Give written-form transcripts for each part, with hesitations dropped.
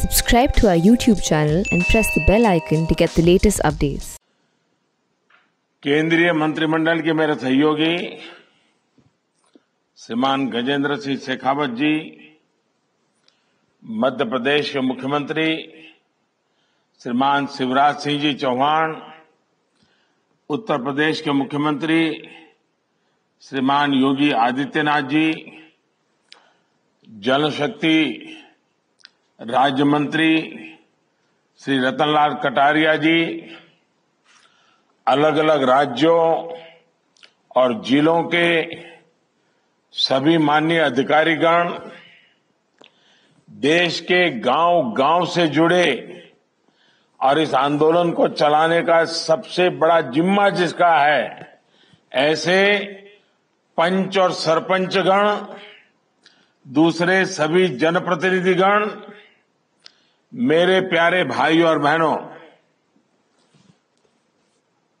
Subscribe to our YouTube channel and press the bell icon to get the latest updates. केंद्रीय मंत्रिमंडल के मेरे सहयोगी श्रीमान गजेंद्र सिंह शेखावत जी, मध्य प्रदेश के मुख्यमंत्री श्रीमान शिवराज सिंह जी चौहान, उत्तर प्रदेश के मुख्यमंत्री श्रीमान योगी आदित्यनाथ जी, जल शक्ति राज्य मंत्री श्री रतनलाल कटारिया जी, अलग अलग राज्यों और जिलों के सभी माननीय अधिकारीगण, देश के गांव-गांव से जुड़े और इस आंदोलन को चलाने का सबसे बड़ा जिम्मा जिसका है, ऐसे पंच और सरपंचगण, दूसरे सभी जनप्रतिनिधिगण, मेरे प्यारे भाई और बहनों,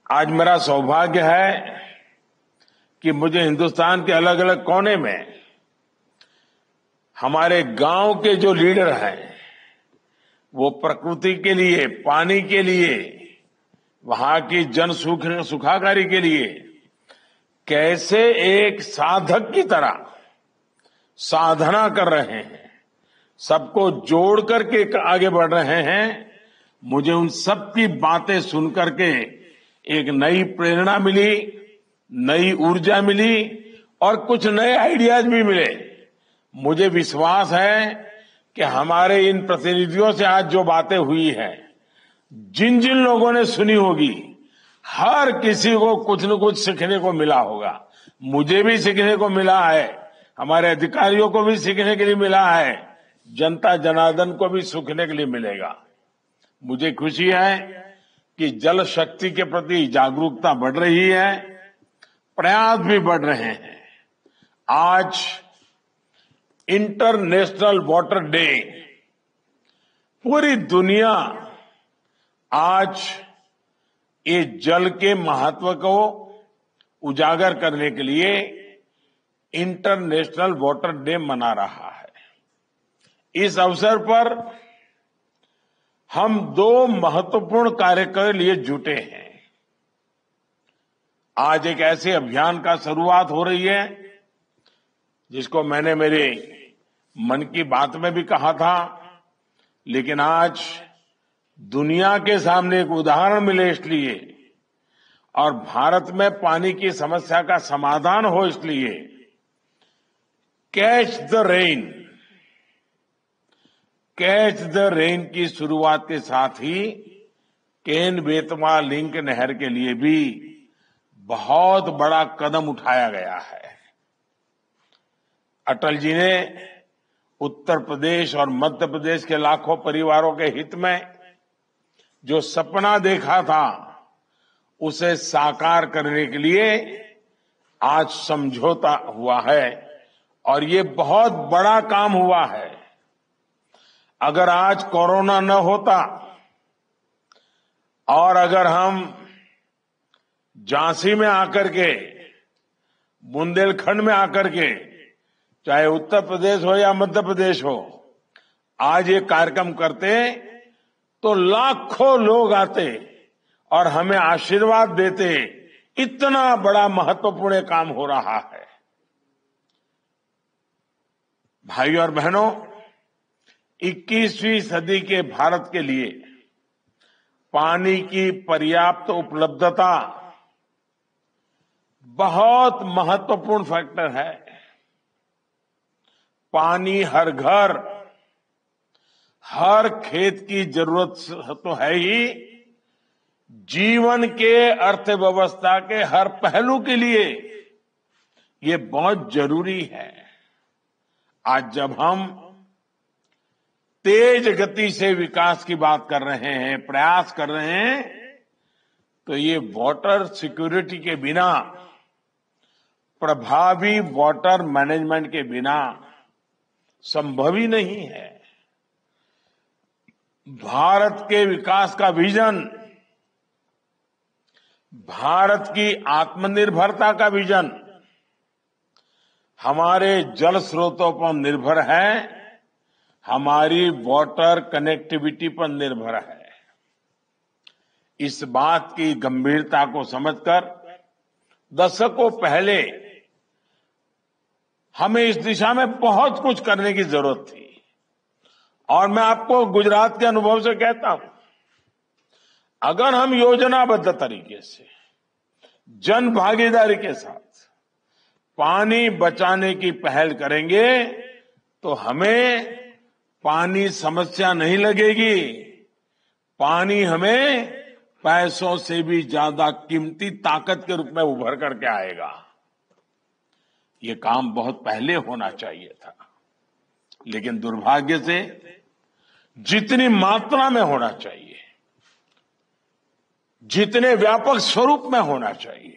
आज मेरा सौभाग्य है कि मुझे हिंदुस्तान के अलग अलग कोने में हमारे गांव के जो लीडर हैं, वो प्रकृति के लिए, पानी के लिए, वहां की जन सुखाकारी के लिए कैसे एक साधक की तरह साधना कर रहे हैं, सबको जोड़ करके आगे बढ़ रहे हैं। मुझे उन सब की बातें सुन करके एक नई प्रेरणा मिली, नई ऊर्जा मिली और कुछ नए आइडियाज भी मिले। मुझे विश्वास है कि हमारे इन प्रतिनिधियों से आज जो बातें हुई हैं, जिन जिन लोगों ने सुनी होगी, हर किसी को कुछ न कुछ सीखने को मिला होगा। मुझे भी सीखने को मिला है, हमारे अधिकारियों को भी सीखने के लिए मिला है, जनता जनार्दन को भी सीखने के लिए मिलेगा। मुझे खुशी है कि जल शक्ति के प्रति जागरूकता बढ़ रही है, प्रयास भी बढ़ रहे हैं। आज इंटरनेशनल वाटर डे, पूरी दुनिया आज ये जल के महत्व को उजागर करने के लिए इंटरनेशनल वाटर डे मना रहा है। इस अवसर पर हम दो महत्वपूर्ण कार्य के लिए जुटे हैं। आज एक ऐसे अभियान का शुरुआत हो रही है जिसको मैंने मेरे मन की बात में भी कहा था, लेकिन आज दुनिया के सामने एक उदाहरण मिले इसलिए, और भारत में पानी की समस्या का समाधान हो इसलिए, catch the rain, catch the rain की शुरुआत के साथ ही केन बेतवा लिंक नहर के लिए भी बहुत बड़ा कदम उठाया गया है। अटल जी ने उत्तर प्रदेश और मध्य प्रदेश के लाखों परिवारों के हित में जो सपना देखा था, उसे साकार करने के लिए आज समझौता हुआ है और ये बहुत बड़ा काम हुआ है। अगर आज कोरोना न होता और अगर हम झांसी में आकर के, बुंदेलखंड में आकर के, चाहे उत्तर प्रदेश हो या मध्य प्रदेश हो, आज ये कार्यक्रम करते तो लाखों लोग आते और हमें आशीर्वाद देते। इतना बड़ा महत्वपूर्ण काम हो रहा है। भाई और बहनों, 21वीं सदी के भारत के लिए पानी की पर्याप्त उपलब्धता बहुत महत्वपूर्ण फैक्टर है। पानी हर घर, हर खेत की जरूरत तो है ही, जीवन के अर्थव्यवस्था के हर पहलू के लिए ये बहुत जरूरी है। आज जब हम तेज गति से विकास की बात कर रहे हैं, प्रयास कर रहे हैं, तो ये वाटर सिक्योरिटी के बिना, प्रभावी वाटर मैनेजमेंट के बिना संभव ही नहीं है। भारत के विकास का विजन, भारत की आत्मनिर्भरता का विजन हमारे जल स्रोतों पर निर्भर है हमारी वाटर कनेक्टिविटी पर निर्भर है। इस बात की गंभीरता को समझकर दशकों पहले हमें इस दिशा में बहुत कुछ करने की जरूरत थी। और मैं आपको गुजरात के अनुभव से कहता हूं, अगर हम योजनाबद्ध तरीके से जन भागीदारी के साथ पानी बचाने की पहल करेंगे तो हमें पानी समस्या नहीं लगेगी। पानी हमें पैसों से भी ज्यादा कीमती ताकत के रूप में उभर करके आएगा। ये काम बहुत पहले होना चाहिए था, लेकिन दुर्भाग्य से जितनी मात्रा में होना चाहिए, जितने व्यापक स्वरूप में होना चाहिए,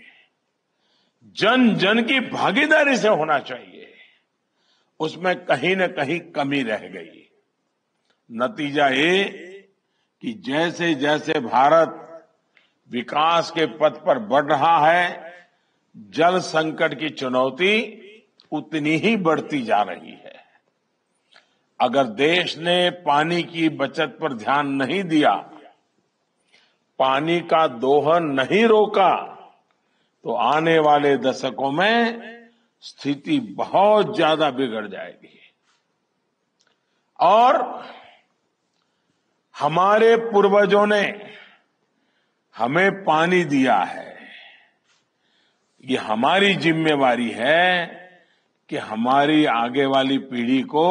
जन जन की भागीदारी से होना चाहिए, उसमें कहीं न कहीं कमी रह गई। नतीजा ये कि जैसे जैसे भारत विकास के पथ पर बढ़ रहा है, जल संकट की चुनौती उतनी ही बढ़ती जा रही है। अगर देश ने पानी की बचत पर ध्यान नहीं दिया, पानी का दोहन नहीं रोका, तो आने वाले दशकों में स्थिति बहुत ज्यादा बिगड़ जाएगी। और हमारे पूर्वजों ने हमें पानी दिया है, ये हमारी जिम्मेवारी है कि हमारी आगे वाली पीढ़ी को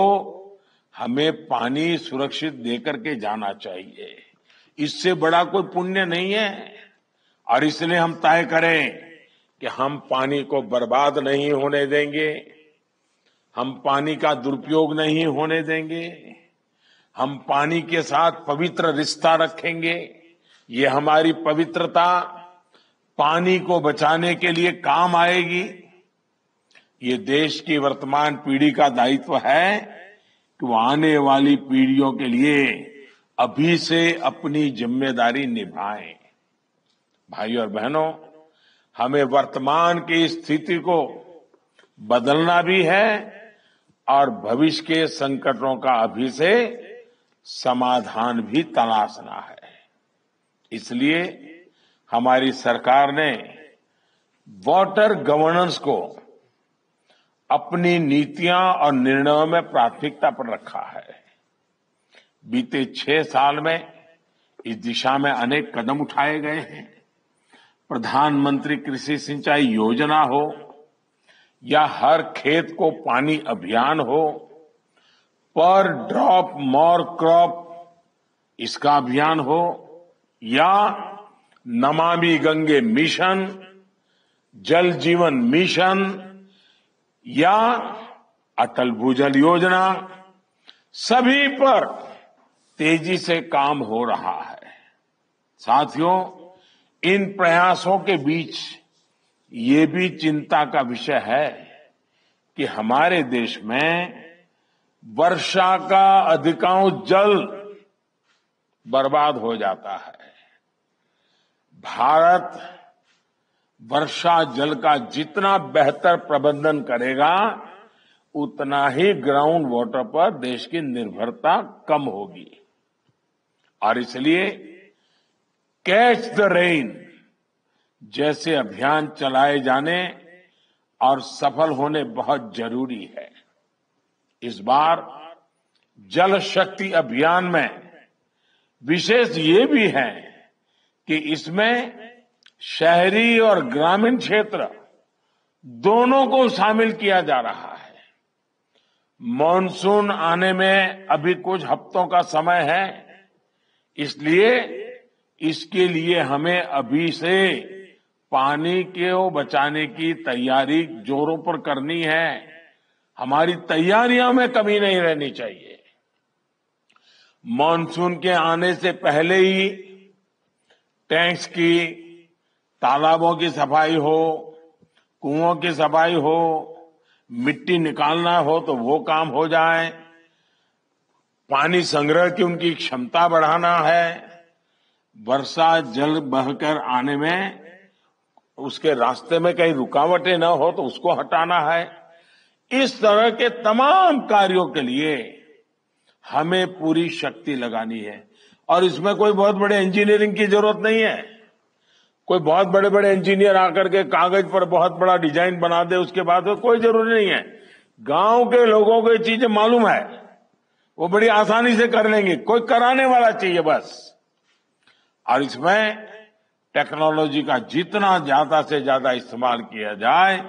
हमें पानी सुरक्षित देकर के जाना चाहिए। इससे बड़ा कोई पुण्य नहीं है। और इसलिए हम तय करें कि हम पानी को बर्बाद नहीं होने देंगे, हम पानी का दुरुपयोग नहीं होने देंगे, हम पानी के साथ पवित्र रिश्ता रखेंगे। ये हमारी पवित्रता पानी को बचाने के लिए काम आएगी। ये देश की वर्तमान पीढ़ी का दायित्व है कि वो आने वाली पीढ़ियों के लिए अभी से अपनी जिम्मेदारी निभाएं। भाइयों और बहनों, हमें वर्तमान की स्थिति को बदलना भी है और भविष्य के संकटों का अभी से समाधान भी तलाशना है। इसलिए हमारी सरकार ने वाटर गवर्नेंस को अपनी नीतियां और निर्णयों में प्राथमिकता पर रखा है। बीते 6 साल में इस दिशा में अनेक कदम उठाए गए हैं। प्रधानमंत्री कृषि सिंचाई योजना हो या हर खेत को पानी अभियान हो, पर ड्रॉप मोर क्रॉप इसका अभियान हो, या नमामि गंगे मिशन, जल जीवन मिशन या अटल भूजल योजना, सभी पर तेजी से काम हो रहा है। साथियों, इन प्रयासों के बीच ये भी चिंता का विषय है कि हमारे देश में वर्षा का अधिकांश जल बर्बाद हो जाता है। भारत वर्षा जल का जितना बेहतर प्रबंधन करेगा, उतना ही ग्राउंड वाटर पर देश की निर्भरता कम होगी। और इसलिए कैच द रेन जैसे अभियान चलाए जाने और सफल होने बहुत जरूरी है। इस बार जल शक्ति अभियान में विशेष ये भी है कि इसमें शहरी और ग्रामीण क्षेत्र दोनों को शामिल किया जा रहा है। मॉनसून आने में अभी कुछ हफ्तों का समय है, इसलिए इसके लिए हमें अभी से पानी को बचाने की तैयारी जोरों पर करनी है। हमारी तैयारियों में कमी नहीं रहनी चाहिए। मॉनसून के आने से पहले ही टैंक्स की, तालाबों की सफाई हो, कुओं की सफाई हो, मिट्टी निकालना हो तो वो काम हो जाए, पानी संग्रह की उनकी क्षमता बढ़ाना है, वर्षा जल बहकर आने में उसके रास्ते में कहीं रुकावटें न हो तो उसको हटाना है। इस तरह के तमाम कार्यों के लिए हमें पूरी शक्ति लगानी है। और इसमें कोई बहुत बड़े इंजीनियरिंग की जरूरत नहीं है। कोई बहुत बड़े बड़े इंजीनियर आकर के कागज पर बहुत बड़ा डिजाइन बना दे, उसके बाद तो कोई जरूरी नहीं है। गांव के लोगों को ये चीजें मालूम है, वो बड़ी आसानी से कर लेंगे। कोई कराने वाला चाहिए बस। और इसमें टेक्नोलॉजी का जितना ज्यादा से ज्यादा इस्तेमाल किया जाए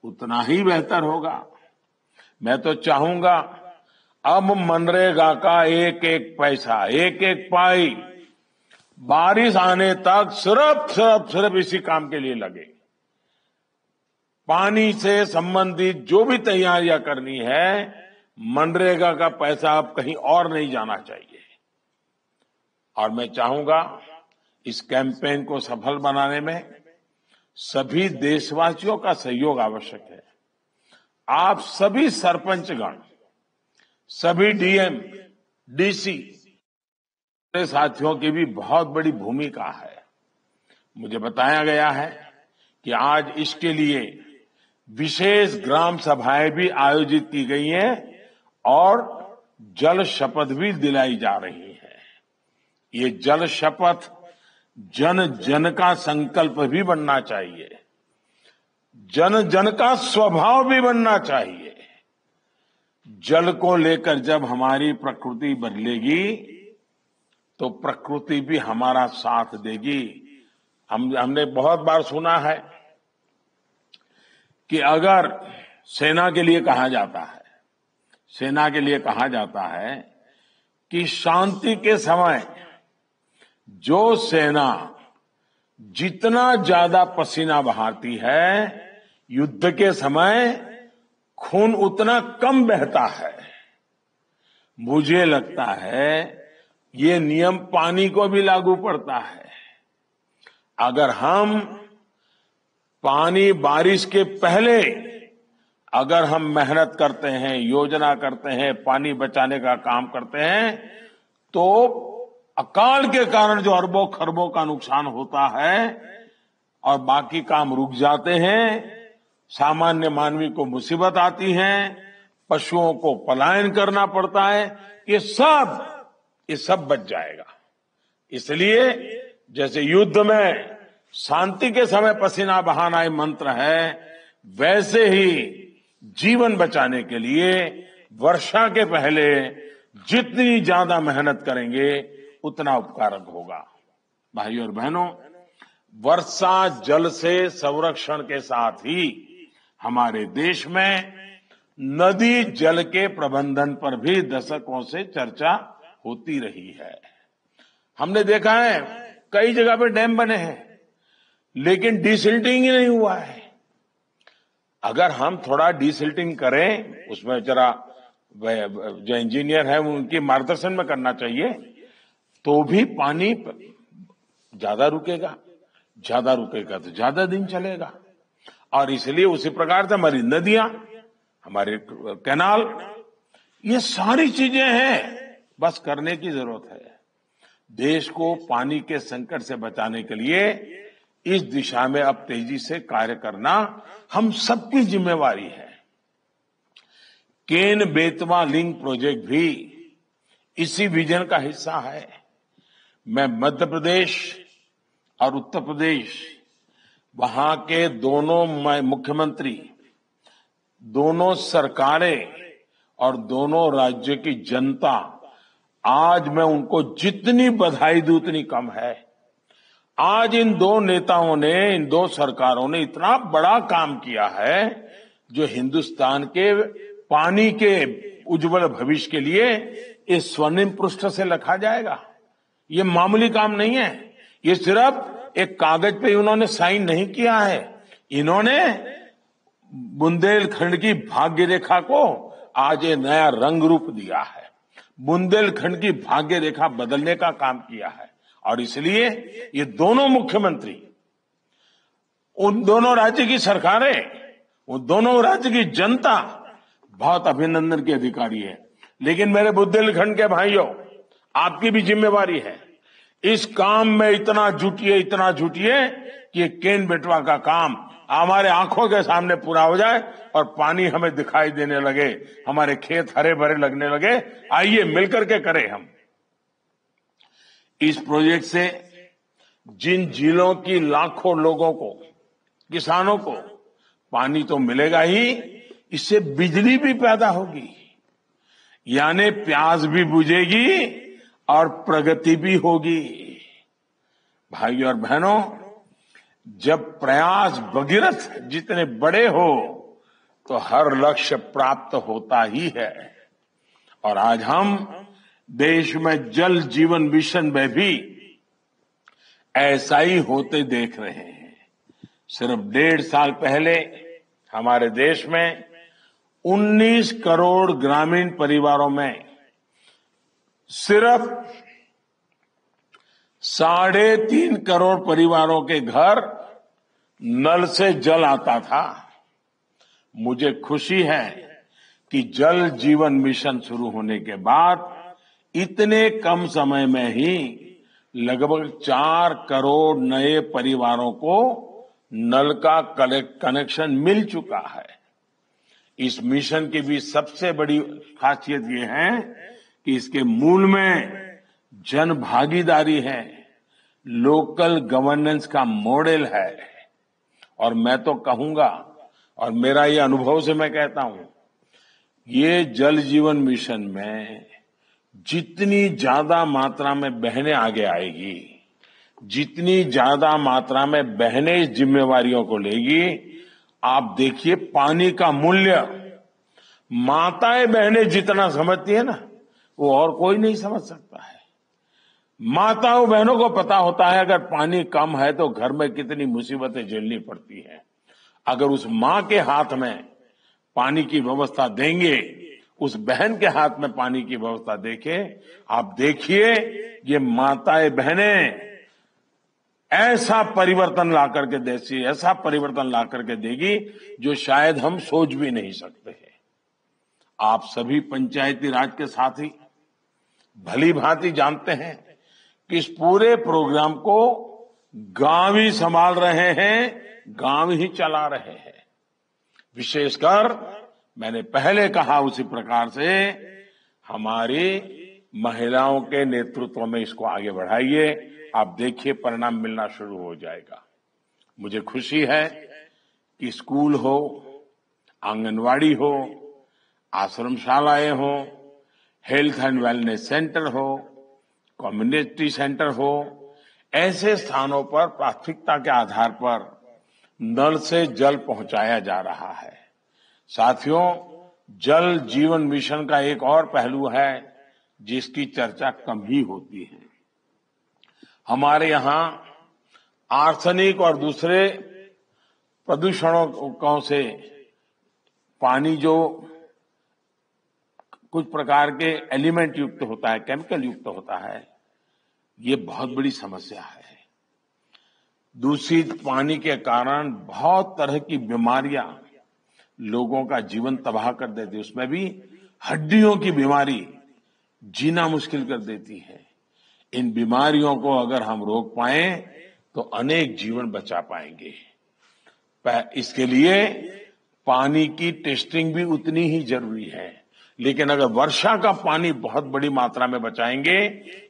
उतना ही बेहतर होगा। मैं तो चाहूंगा अब मनरेगा का एक एक पैसा, एक एक पाई बारिश आने तक सिर्फ इसी काम के लिए लगे। पानी से संबंधित जो भी तैयारियां करनी है, मनरेगा का पैसा अब कहीं और नहीं जाना चाहिए। और मैं चाहूंगा इस कैंपेन को सफल बनाने में सभी देशवासियों का सहयोग आवश्यक है। आप सभी सरपंचगण, सभी डीएम, डीसी साथियों की भी बहुत बड़ी भूमिका है। मुझे बताया गया है कि आज इसके लिए विशेष ग्राम सभाएं भी आयोजित की गई हैं और जल शपथ भी दिलाई जा रही है। ये जल शपथ जन जन का संकल्प भी बनना चाहिए, जन जन का स्वभाव भी बनना चाहिए। जल को लेकर जब हमारी प्रकृति बदलेगी तो प्रकृति भी हमारा साथ देगी। हमने बहुत बार सुना है कि अगर सेना के लिए कहा जाता है कि शांति के समय जो सेना जितना ज्यादा पसीना बहाती है, युद्ध के समय खून उतना कम बहता है। मुझे लगता है ये नियम पानी को भी लागू पड़ता है। अगर हम पानी बारिश के पहले अगर हम मेहनत करते हैं, योजना करते हैं, पानी बचाने का काम करते हैं, तो अकाल के कारण जो अरबों खरबों का नुकसान होता है और बाकी काम रुक जाते हैं, सामान्य मानवी को मुसीबत आती है, पशुओं को पलायन करना पड़ता है, ये सब बच जाएगा। इसलिए जैसे युद्ध में शांति के समय पसीना बहाना एक मंत्र है, वैसे ही जीवन बचाने के लिए वर्षा के पहले जितनी ज्यादा मेहनत करेंगे उतना उपकारक होगा। भाइयों और बहनों, वर्षा जल से संरक्षण के साथ ही हमारे देश में नदी जल के प्रबंधन पर भी दशकों से चर्चा होती रही है। हमने देखा है कई जगह पे डैम बने हैं, लेकिन डिसिल्टिंग ही नहीं हुआ है। अगर हम थोड़ा डिसिल्टिंग करें, उसमें जरा जो इंजीनियर है उनके मार्गदर्शन में करना चाहिए, तो भी पानी ज्यादा रुकेगा तो ज्यादा दिन चलेगा। और इसलिए उसी प्रकार से हमारी नदियां, हमारे कैनाल, ये सारी चीजें हैं, बस करने की जरूरत है। देश को पानी के संकट से बचाने के लिए इस दिशा में अब तेजी से कार्य करना हम सबकी जिम्मेवारी है। केन बेतवा लिंक प्रोजेक्ट भी इसी विजन का हिस्सा है। मैं मध्य प्रदेश और उत्तर प्रदेश, वहां के दोनों मुख्यमंत्री, दोनों सरकारें और दोनों राज्य की जनता, आज मैं उनको जितनी बधाई दूं उतनी कम है। आज इन दो नेताओं ने, इन दो सरकारों ने इतना बड़ा काम किया है जो हिंदुस्तान के पानी के उज्जवल भविष्य के लिए इस स्वर्णिम पृष्ठ से लिखा जाएगा। ये मामूली काम नहीं है। ये सिर्फ एक कागज पे उन्होंने साइन नहीं किया है, इन्होंने बुंदेलखंड की भाग्य रेखा को आज ये नया रंग रूप दिया है। बुंदेलखंड की भाग्य रेखा बदलने का काम किया है। और इसलिए ये दोनों मुख्यमंत्री, उन दोनों राज्य की सरकारें, उन दोनों राज्य की जनता बहुत अभिनंदन के अधिकारी है। लेकिन मेरे बुंदेलखंड के भाइयों, आपकी भी जिम्मेवारी है। इस काम में इतना जुटिए कि ये केन बेटवा का काम हमारे आंखों के सामने पूरा हो जाए और पानी हमें दिखाई देने लगे, हमारे खेत हरे भरे लगने लगे। आइए मिलकर के करें हम। इस प्रोजेक्ट से जिन जिलों की लाखों लोगों को, किसानों को पानी तो मिलेगा ही, इससे बिजली भी पैदा होगी, यानी प्यास भी बुझेगी और प्रगति भी होगी। भाइयों और बहनों, जब प्रयास भगीरथ जितने बड़े हो तो हर लक्ष्य प्राप्त होता ही है। और आज हम देश में जल जीवन मिशन में भी ऐसा ही होते देख रहे हैं। सिर्फ 1.5 साल पहले हमारे देश में 19 करोड़ ग्रामीण परिवारों में सिर्फ 3.5 करोड़ परिवारों के घर नल से जल आता था। मुझे खुशी है कि जल जीवन मिशन शुरू होने के बाद इतने कम समय में ही लगभग 4 करोड़ नए परिवारों को नल का कनेक्शन मिल चुका है। इस मिशन की भी सबसे बड़ी खासियत ये है कि इसके मूल में जन भागीदारी है, लोकल गवर्नेंस का मॉडल है। और मैं तो कहूंगा, और मेरा ये अनुभव से मैं कहता हूं, ये जल जीवन मिशन में जितनी ज्यादा मात्रा में बहनें आगे आएगी, जितनी ज्यादा मात्रा में बहनें इस जिम्मेवारियों को लेगी, आप देखिए पानी का मूल्य माताएं बहनें जितना समझती है ना, वो और कोई नहीं समझ सकता है। माताओं बहनों को पता होता है अगर पानी कम है तो घर में कितनी मुसीबतें झेलनी पड़ती हैं। अगर उस मां के हाथ में पानी की व्यवस्था देंगे, उस बहन के हाथ में पानी की व्यवस्था देखें, आप देखिए ये माताएं बहनें ऐसा परिवर्तन ला करके देती, ऐसा परिवर्तन ला करके देगी जो शायद हम सोच भी नहीं सकते हैं। आप सभी पंचायती राज के साथी भली भांति जानते हैं कि इस पूरे प्रोग्राम को गांव ही संभाल रहे हैं, गांव ही चला रहे हैं। विशेषकर मैंने पहले कहा उसी प्रकार से हमारी महिलाओं के नेतृत्व में इसको आगे बढ़ाइए। आप देखिए परिणाम मिलना शुरू हो जाएगा। मुझे खुशी है कि स्कूल हो, आंगनवाड़ी हो, आश्रमशालाएं हो, हेल्थ एंड वेलनेस सेंटर हो, कम्युनिटी सेंटर हो, ऐसे स्थानों पर प्राथमिकता के आधार पर नल से जल पहुंचाया जा रहा है। साथियों, जल जीवन मिशन का एक और पहलू है जिसकी चर्चा कम ही होती है। हमारे यहां आर्सेनिक और दूसरे प्रदूषणों से पानी जो कुछ प्रकार के एलिमेंट युक्त होता है, केमिकल युक्त होता है, ये बहुत बड़ी समस्या है। दूषित पानी के कारण बहुत तरह की बीमारियां लोगों का जीवन तबाह कर देती है। उसमें भी हड्डियों की बीमारी जीना मुश्किल कर देती है। इन बीमारियों को अगर हम रोक पाए तो अनेक जीवन बचा पाएंगे। इसके लिए पानी की टेस्टिंग भी उतनी ही जरूरी है। लेकिन अगर वर्षा का पानी बहुत बड़ी मात्रा में बचाएंगे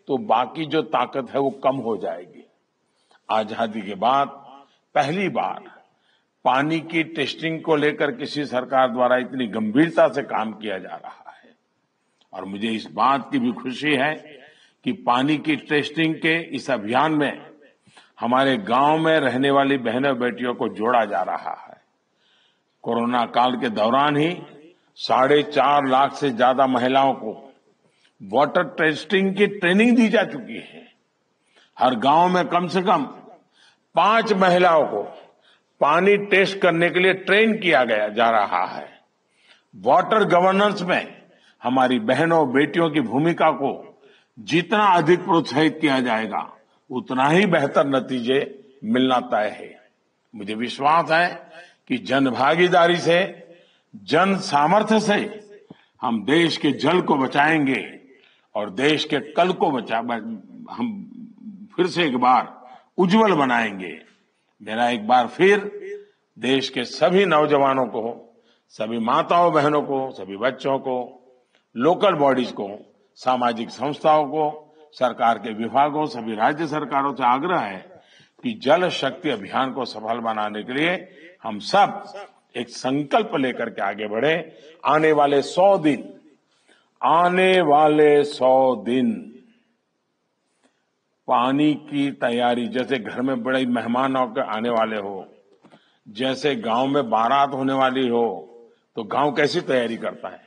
तो बाकी जो ताकत है वो कम हो जाएगी। आजादी के बाद पहली बार पानी की टेस्टिंग को लेकर किसी सरकार द्वारा इतनी गंभीरता से काम किया जा रहा है। और मुझे इस बात की भी खुशी है कि पानी की टेस्टिंग के इस अभियान में हमारे गांव में रहने वाली बहनों बेटियों को जोड़ा जा रहा है। कोरोना काल के दौरान ही 4.5 लाख से ज्यादा महिलाओं को वाटर टेस्टिंग की ट्रेनिंग दी जा चुकी है। हर गांव में कम से कम 5 महिलाओं को पानी टेस्ट करने के लिए ट्रेन किया जा रहा है। वाटर गवर्नेंस में हमारी बहनों बेटियों की भूमिका को जितना अधिक प्रोत्साहित किया जाएगा उतना ही बेहतर नतीजे मिलना तय है। मुझे विश्वास है कि जन भागीदारी से, जन सामर्थ्य से हम देश के जल को बचाएंगे और देश के कल को हम फिर से एक बार उज्जवल बनाएंगे। मेरा एक बार फिर देश के सभी नौजवानों को, सभी माताओं बहनों को, सभी बच्चों को, लोकल बॉडीज को, सामाजिक संस्थाओं को, सरकार के विभागों, सभी राज्य सरकारों से आग्रह है कि जल शक्ति अभियान को सफल बनाने के लिए हम सब एक संकल्प लेकर के आगे बढ़े। आने वाले 100 दिन पानी की तैयारी, जैसे घर में बड़े मेहमान आने वाले हो, जैसे गांव में बारात होने वाली हो, तो गांव कैसी तैयारी करता है?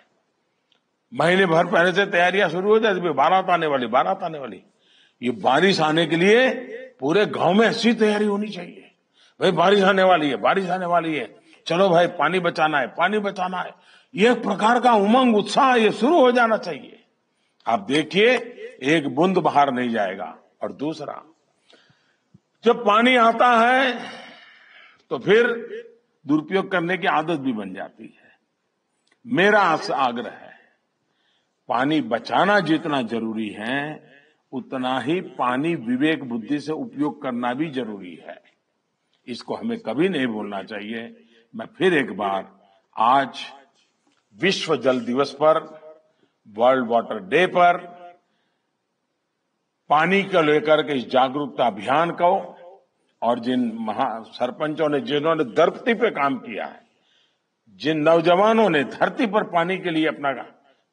महीने भर पहले से तैयारियां शुरू हो जाती है, बारात आने वाली। ये बारिश आने के लिए पूरे गांव में ऐसी तैयारी होनी चाहिए। भाई बारिश आने वाली है, चलो भाई पानी बचाना है। ये एक प्रकार का उमंग, उत्साह ये शुरू हो जाना चाहिए। आप देखिए, एक बूंद बाहर नहीं जाएगा। और दूसरा, जब पानी आता है तो फिर दुरुपयोग करने की आदत भी बन जाती है। मेरा आपसे आग्रह है, पानी बचाना जितना जरूरी है, उतना ही पानी विवेक बुद्धि से उपयोग करना भी जरूरी है। इसको हमें कभी नहीं भूलना चाहिए। मैं फिर एक बार आज विश्व जल दिवस पर, वर्ल्ड वाटर डे पर, पानी को लेकर के इस जागरूकता अभियान को, और जिन सरपंचों ने, जिन्होंने धरती पे काम किया है, जिन नौजवानों ने धरती पर पानी के लिए अपना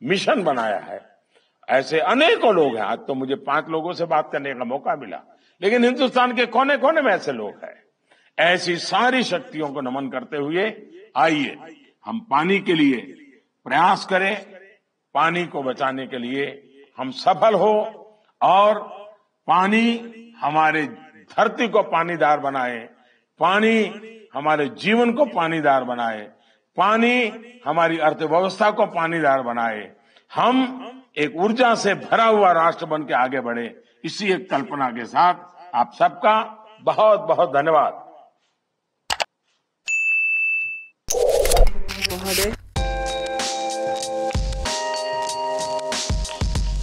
मिशन बनाया है, ऐसे अनेकों लोग हैं। आज तो मुझे 5 लोगों से बात करने का मौका मिला, लेकिन हिंदुस्तान के कोने कोने में ऐसे लोग हैं। ऐसी सारी शक्तियों को नमन करते हुए आइए हम पानी के लिए प्रयास करें, पानी को बचाने के लिए हम सफल हो, और पानी हमारे धरती को पानीदार बनाए, पानी हमारे जीवन को पानीदार बनाए, पानी हमारी अर्थव्यवस्था को पानीदार बनाए। हम एक ऊर्जा से भरा हुआ राष्ट्र बन के आगे बढ़े। इसी एक कल्पना के साथ आप सबका बहुत बहुत धन्यवाद।